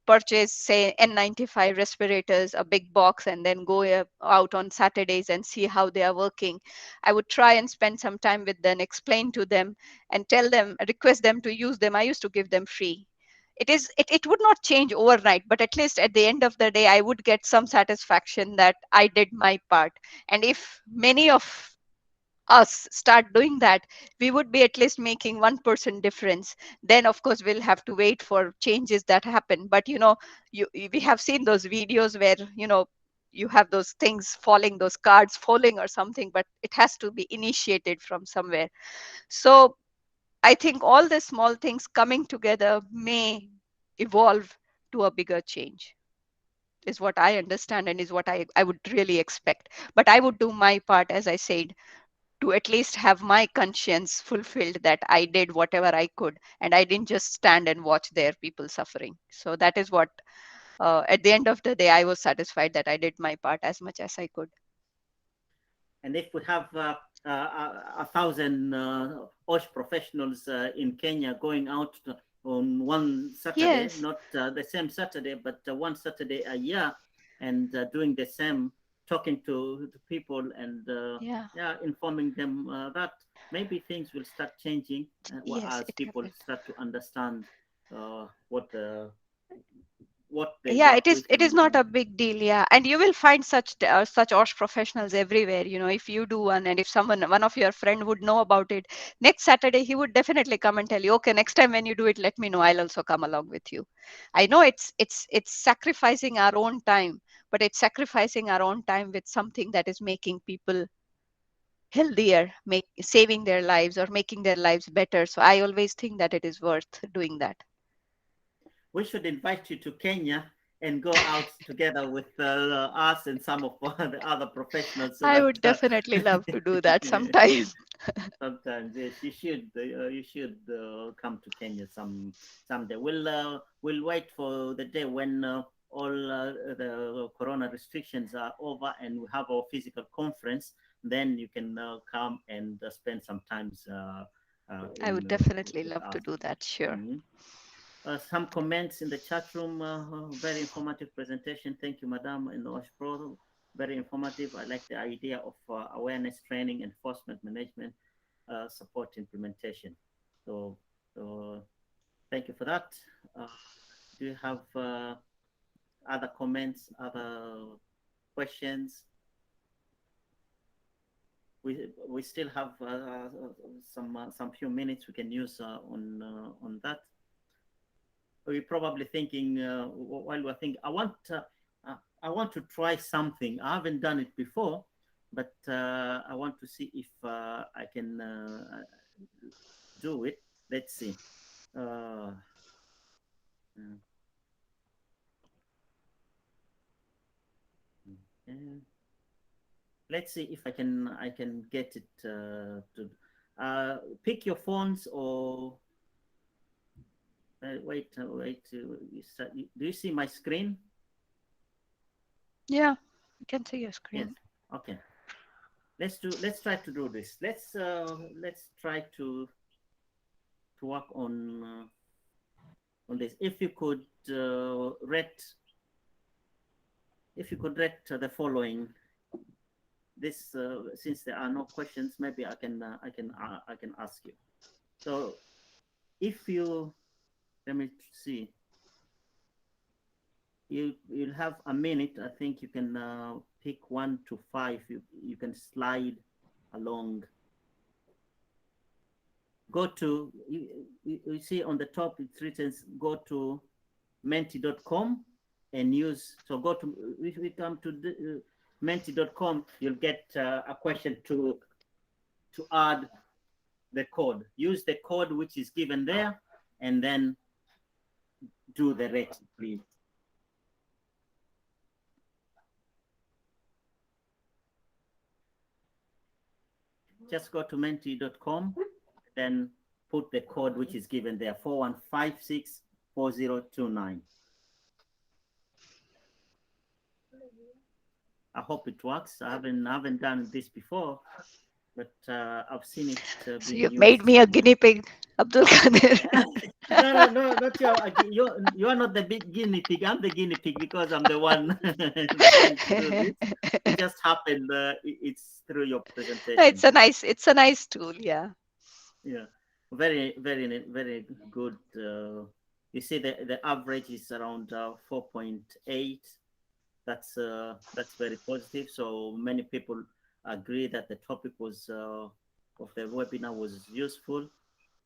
purchase, say, N95 respirators, a big box, and then go out on Saturdays and see how they are working. I would try and spend some time with them, explain to them, and tell them, request them to use them. I used to give them free. It would not change overnight, but at least at the end of the day, I would get some satisfaction that I did my part. And if many of us start doing that, we would be at least making 1% difference. Then of course we'll have to wait for changes that happen. But we have seen those videos where you have those things falling, those cards falling or something, but it has to be initiated from somewhere. So I think all the small things coming together may evolve to a bigger change, is what I understand, and is what I would really expect. But I would do my part, as I said, to at least have my conscience fulfilled, that I did whatever I could, and I didn't just stand and watch their people suffering. So that is what, at the end of the day, I was satisfied that I did my part as much as I could. And if we have 1,000 OSH professionals in Kenya going out on one Saturday, Yes. not the same Saturday, but one Saturday a year, and doing the same, talking to people and informing them that maybe things will start changing Yes, as it people happened. start to understand what they Yeah, work with. it is And not a big deal. Yeah, and you will find such OSH professionals everywhere. If you do one, and if one of your friend would know about it, next Saturday he would definitely come and tell you, okay, next time when you do it, let me know, I'll also come along with you. I know it's sacrificing our own time, but it's sacrificing our own time with something that is making people healthier, saving their lives or making their lives better. So I always think that it is worth doing that. we should invite you to Kenya and go out together with us and some of the other professionals, so I that would definitely love to do that sometime. sometimes yes, you should come to Kenya someday. We'll wait for the day when all the corona restrictions are over and we have our physical conference. Then you can come and spend some times I would in definitely with love to us. do that, sure. Mhm. Some comments in the chat room. Very informative presentation. Thank you, Madam and Osh Pro. Very informative. I like the idea of awareness training, enforcement management, support implementation. So thank you for that. Do you have other comments, other questions? We still have some few minutes we can use on that. We're probably thinking while we're thinking, I want to try something. I haven't done it before, but I want to see if I can do it. Let's see. Uh, let's see if I can get it to pick your phones or wait. Do you see my screen? Yeah, you can see your Yes. screen. Okay. Let's try to do this. Let's try to work on this. If you could rate the following. This since there are no questions, maybe I can ask you. So if you let me see, you'll have a minute. I think you can pick 1 to 5. You can slide along. Go to you see on the top it's written go to menti.com and use. So go to we come to menti.com, you'll get a question to add the code. Use the code which is given there, and then do the rate, please. Just go to menti.com, then put the code which is given there, 41564029. I hope it works. I haven't done this before, but I've seen it So being you've used. made me a guinea pig, Abdul Qadir. No, not you are not the big guinea pig. I'm the guinea pig because I'm the one trying to do this. It just happened. It's through your presentation. It's a nice tool, yeah. Yeah, very good. You see, the average is around 4.8. That's very positive. So many people agree that the topic was of the webinar was useful,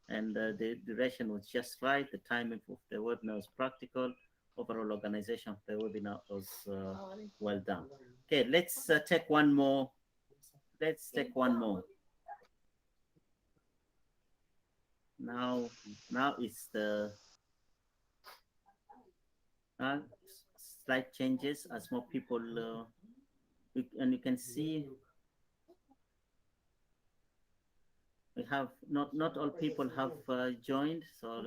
and the duration was just right. The timing of the webinar was practical. Overall organization of the webinar was well done. Okay, let's take one more. Let's take one more. Now it's the slight changes as more people, and you can see we have not all people have joined. So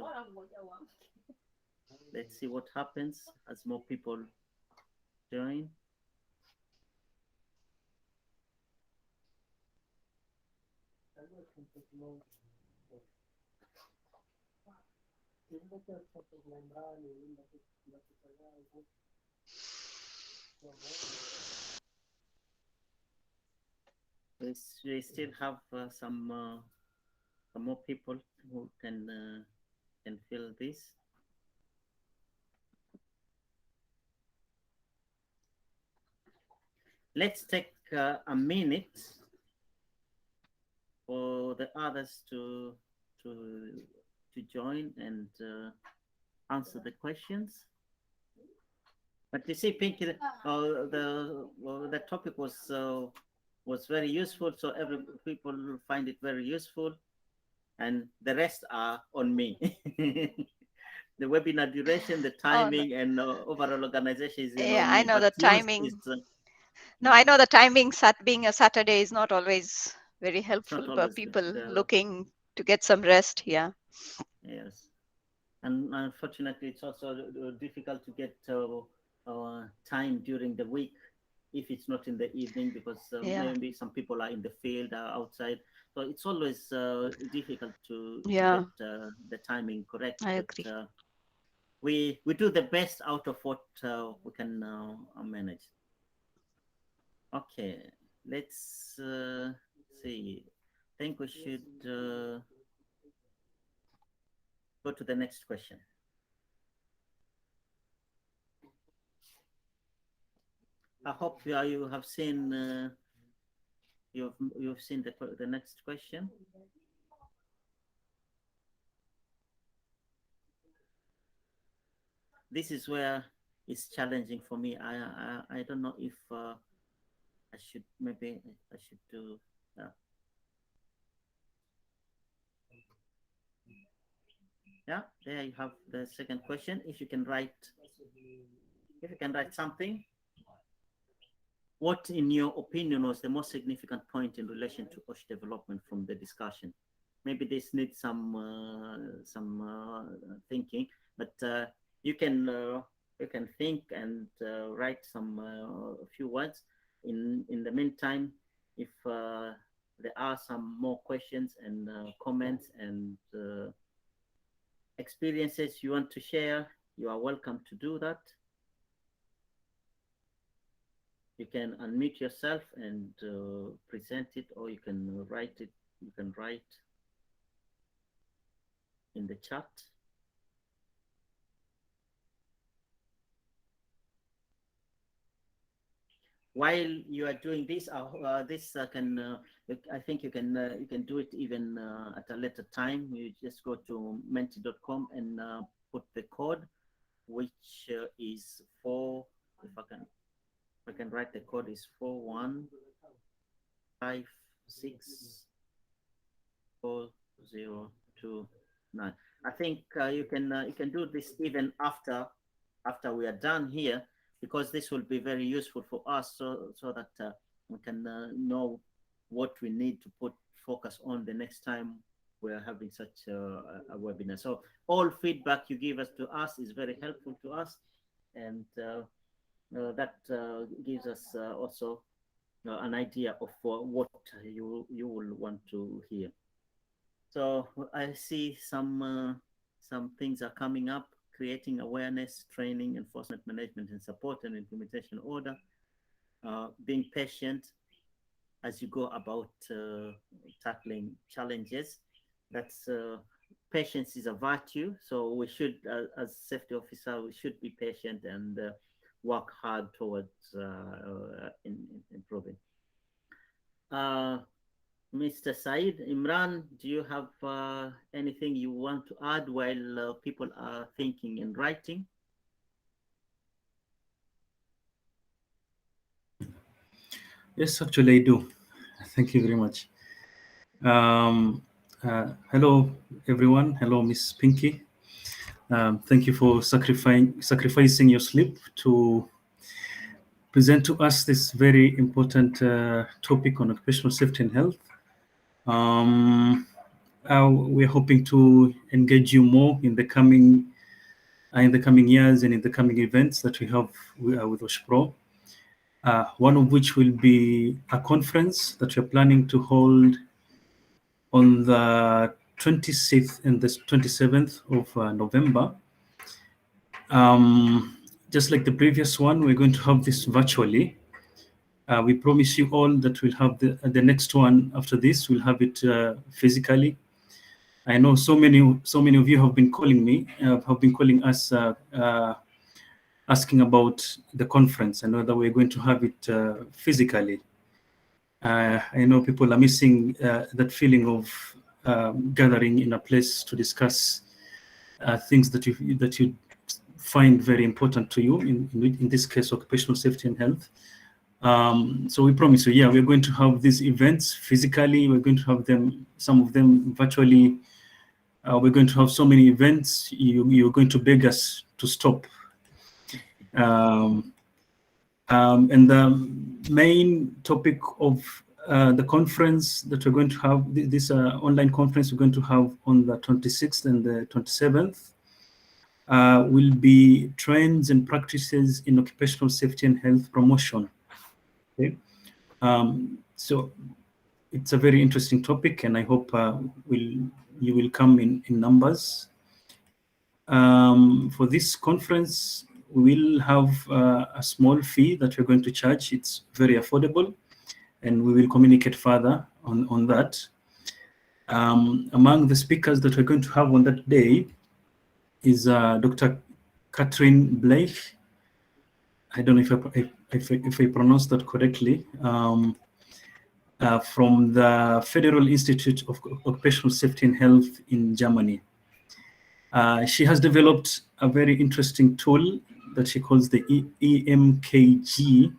let's see what happens as more people join. We still have some more people who can fill this. Let's take a minute for the others to join and answer the questions. But you see, Pinky, the topic was very useful, so every people find it very useful, and the rest are on me. The webinar duration, the timing, and overall organization is on me. I know but the timing. No, I know the timing. Being a Saturday is not always very helpful for people looking to get some rest. Yeah. Yes, and unfortunately, it's also difficult to get time during the week if it's not in the evening, because maybe some people are in the field, outside. So it's always difficult to get the timing correct. I agree. But, we do the best out of what we can manage. Okay, let's see. I think we should go to the next question. I hope you have seen you've seen the next question. This is where it's challenging for me. I don't know if I should do. Yeah, there you have the second question. If you can write something. What, in your opinion, was the most significant point in relation to OSH development from the discussion? Maybe this needs some thinking, but you can think and write a few words. In the meantime, if there are some more questions and comments and experiences you want to share, you are welcome to do that. You can unmute yourself and present it, or you can write it. You can write in the chat. While you are doing this, I think you can do it even at a later time. You just go to menti.com and put the code, which is 4. If I can I can write the code is 41564029. I think you can do this even after we are done here, because this will be very useful for us, so that we can know what we need to put focus on the next time we are having such a webinar. So all feedback you give us to us is very helpful to us, and that gives us also an idea of what you will want to hear. So I see some things are coming up: creating awareness, training, enforcement, management, and support, and implementation order. Being patient as you go about tackling challenges. That's patience is a virtue. So we should, as safety officer, we should be patient and work hard towards improving. Mr. Said, Imran, do you have anything you want to add while people are thinking and writing? Yes, actually, I do. Thank you very much. Hello, everyone. Hello, Miss Pinky. Thank you for sacrificing your sleep to present to us this very important topic on occupational safety and health. We're hoping to engage you more in the coming years and in the coming events that we have with OSHPRO. One of which will be a conference that we're planning to hold on the 26th and the 27th of November. Just like the previous one, we're going to have this virtually. We promise you all that we'll have the next one after this. We'll have it physically. I know so many of you have been calling me, have been calling us, asking about the conference and whether we're going to have it physically. I know people are missing that feeling of gathering in a place to discuss things that you find very important to you. In this case, occupational safety and health. So we promise you, yeah, we're going to have these events physically. We're going to have them, some of them virtually. We're going to have so many events. You're going to beg us to stop. And the main topic of the conference that we're going to have, this online conference we're going to have on the 26th and the 27th, will be trends and practices in occupational safety and health promotion. Okay, so it's a very interesting topic, and I hope you will come in numbers. For this conference, we will have a small fee that we're going to charge. It's very affordable, and we will communicate further on that. Among the speakers that we're going to have on that day is Dr. Catherine Blake. I don't know if I pronounced that correctly. From the Federal Institute of Occupational Safety and Health in Germany. She has developed a very interesting tool that she calls the EMKG,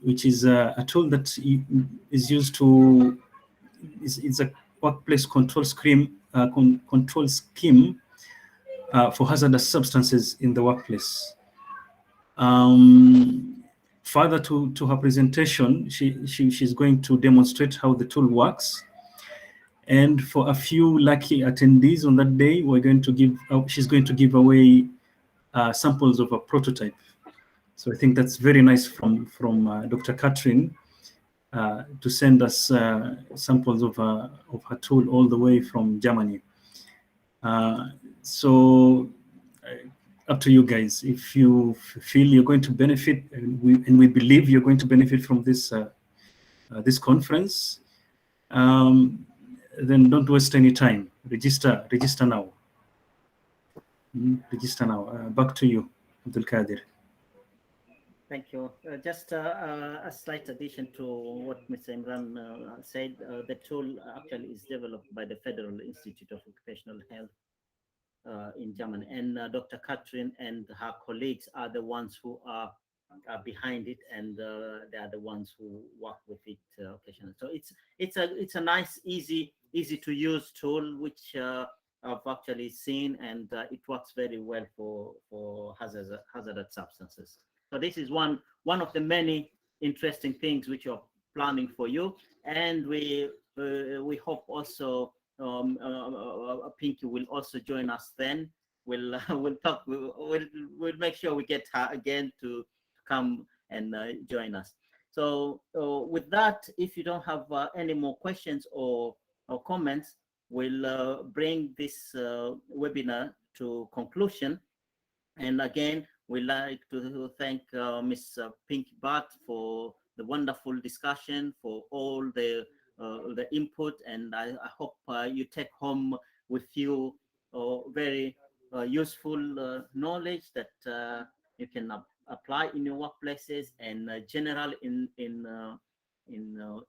which is a tool that is used to, it's a workplace control scheme, for hazardous substances in the workplace. Further to her presentation, she's going to demonstrate how the tool works. And for a few lucky attendees on that day, she's going to give away samples of a prototype. So I think that's very nice from Dr. Catherine to send us samples of her tool all the way from Germany. So up to you guys. If you feel you're going to benefit, and we believe you're going to benefit from this this conference, then don't waste any time. Register now. Register now. Back to you, Abdul Kadir. Thank you. Just a slight addition to what Mr. Imran said. The tool actually is developed by the Federal Institute of Occupational Health in Germany, and Dr. Catherine and her colleagues are the ones who are behind it, and they are the ones who work with it occasionally. So it's a nice, easy to use tool, which I've actually seen, and it works very well for hazardous substances. So this is one of the many interesting things which are planning for you, and we hope also Pinky will also join us then. We'll we'll talk. We'll make sure we get her again to come and join us. So with that, if you don't have any more questions or comments, we'll bring this webinar to conclusion. And again, we'd like to thank Ms. Pinky Bhatt for the wonderful discussion, for all the input, and I hope you take home with you very useful knowledge that you can apply in your workplaces and general in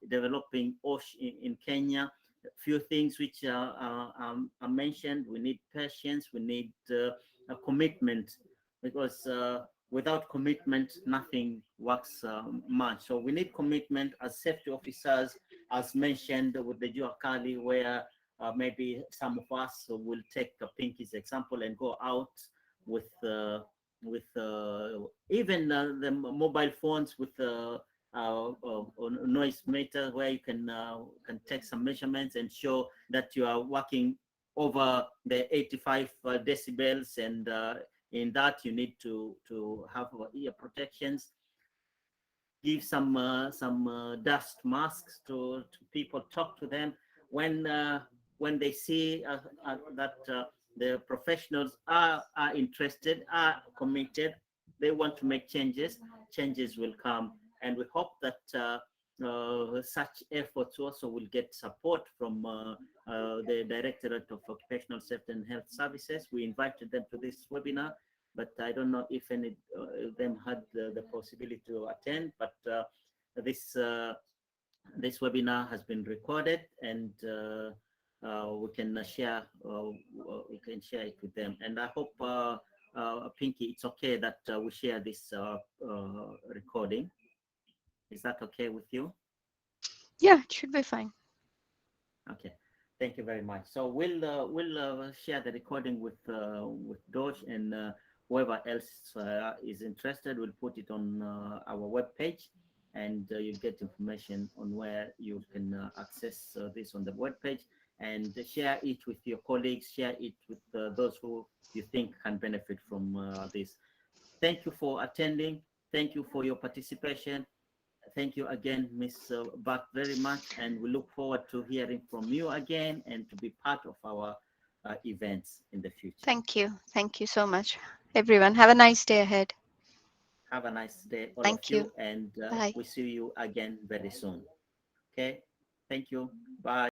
developing OSH in Kenya. A few things which are mentioned. We need patience. We need a commitment, because without commitment, nothing works much. So we need commitment as safety officers, as mentioned with the Jua Kali, where maybe some of us will take Pinky's example and go out with even the mobile phones with noise meter, where you can take some measurements and show that you are working over the 85 decibels, and in that you need to have ear protections. Give some dust masks to people. Talk to them when they see that the professionals are interested, are committed, they want to make changes. Changes will come, and we hope that such efforts also will get support from the Directorate of Occupational Safety and Health Services. We invited them to this webinar, but I don't know if any of them had the possibility to attend. But this webinar has been recorded, and we can share it with them. And I hope Pinky, it's okay that we share this recording. Is that okay with you? Yeah, it should be fine. Okay, thank you very much. So we'll share the recording with Doge, and whoever else is interested, we'll put it on our webpage, and you'll get information on where you can access this on the webpage, and share it with your colleagues, share it with those who you think can benefit from this. Thank you for attending. Thank you for your participation. Thank you again, Ms. Bhatt, very much, and we look forward to hearing from you again and to be part of our events in the future. Thank you. Thank you so much, everyone. Have a nice day ahead. Have a nice day, all Thank of you, you. and Bye. we see you again very soon. Okay, thank you. Bye.